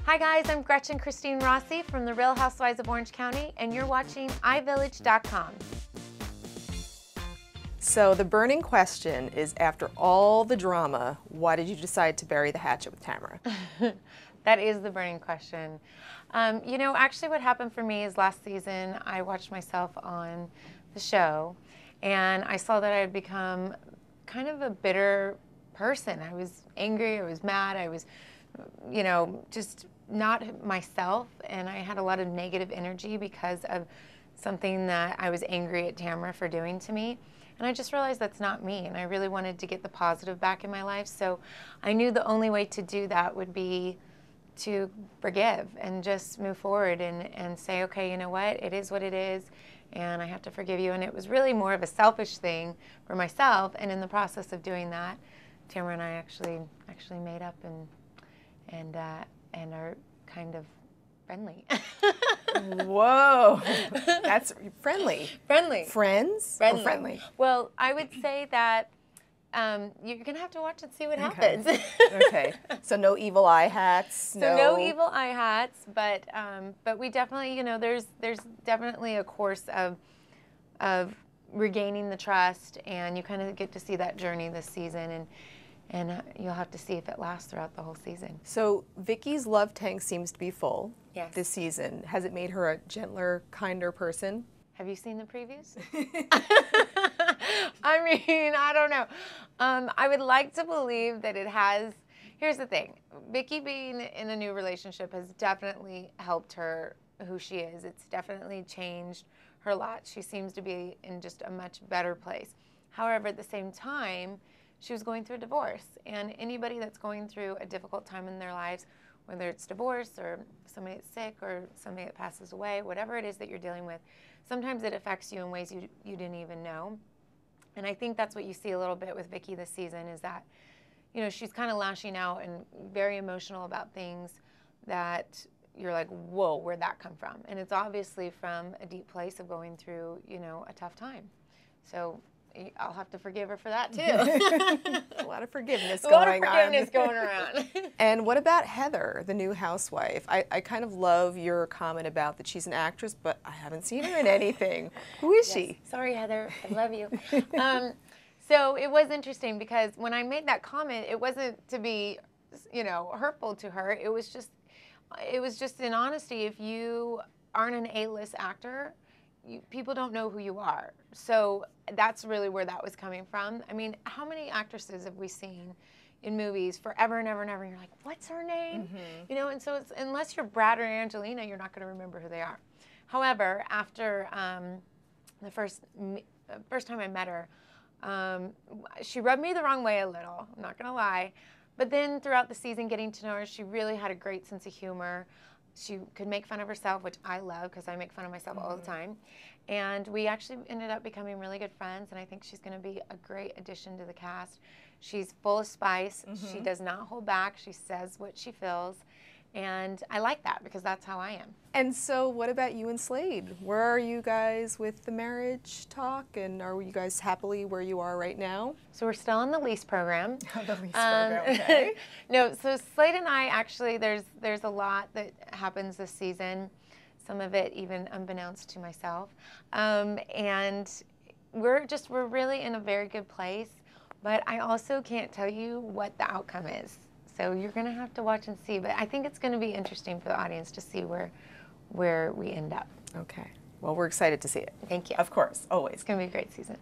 Hi guys, I'm Gretchen Rossi from The Real Housewives of Orange County, and you're watching iVillage.com. So the burning question is, after all the drama, why did you decide to bury the hatchet with Tamra? That is the burning question. You know, actually what happened for me is last season I watched myself on the show and I saw that I had become kind of a bitter person. I was angry, I was mad, I was, you know, just not myself, and I had a lot of negative energy because of something that I was angry at Tamra for doing to me. And I just realized that's not me, and I really wanted to get the positive back in my life. So I knew the only way to do that would be to forgive and just move forward and say, okay, you know what, it is what it is, and I have to forgive you. And it was really more of a selfish thing for myself, and in the process of doing that, Tamra and I actually made up and are kind of friendly. Whoa, that's friendly. Friendly. Friends? Friendly. Or friendly? Well, I would say that you're going to have to watch and see what happens. Okay, so no evil eye hats? So no evil eye hats, but we definitely, you know, there's definitely a course of regaining the trust, and you kind of get to see that journey this season, and you'll have to see if it lasts throughout the whole season. So Vicky's love tank seems to be full this Yes. season. Has it made her a gentler, kinder person? Have you seen the previews? I mean, I don't know. I would like to believe that it has. Here's the thing. Vicky being in a new relationship has definitely helped her who she is. It's definitely changed her lot. She seems to be in just a much better place. However, at the same time, she was going through a divorce. And anybody that's going through a difficult time in their lives, whether it's divorce or somebody that's sick or somebody that passes away, whatever it is that you're dealing with, sometimes it affects you in ways you didn't even know. And I think that's what you see a little bit with Vicky this season, is that, you know, she's kind of lashing out and very emotional about things that you're like, whoa, where'd that come from? And it's obviously from a deep place of going through, you know, a tough time. So I'll have to forgive her for that too. A lot of forgiveness going on. going A lot of forgiveness going around. And what about Heather, the new housewife? I kind of love your comment about that she's an actress, but I haven't seen her in anything. Who is she? Sorry, Heather. I love you. So it was interesting because when I made that comment, it wasn't to be, you know, hurtful to her. It was just in honesty. If you aren't an A-list actor, people don't know who you are. So that's really where that was coming from. I mean, how many actresses have we seen in movies forever and ever and ever, and you're like, what's her name? Mm-hmm. You know, and so it's, unless you're Brad or Angelina, you're not going to remember who they are. However, after the first time I met her, she rubbed me the wrong way a little, I'm not going to lie. But then throughout the season, getting to know her, she really had a great sense of humor. She could make fun of herself, which I love because I make fun of myself all the time. And we actually ended up becoming really good friends, and I think she's going to be a great addition to the cast. She's full of spice. She does not hold back. She says what she feels. And I like that because that's how I am. And so what about you and Slade? Where are you guys with the marriage talk, and are you guys happily where you are right now? So we're still on the lease program. The lease program, okay. No, so Slade and I actually, there's a lot that happens this season, some of it even unbeknownst to myself. And we're really in a very good place, but I also can't tell you what the outcome is. So you're going to have to watch and see. But I think it's going to be interesting for the audience to see where we end up. Okay. Well, we're excited to see it. Thank you. Of course, always. It's going to be a great season.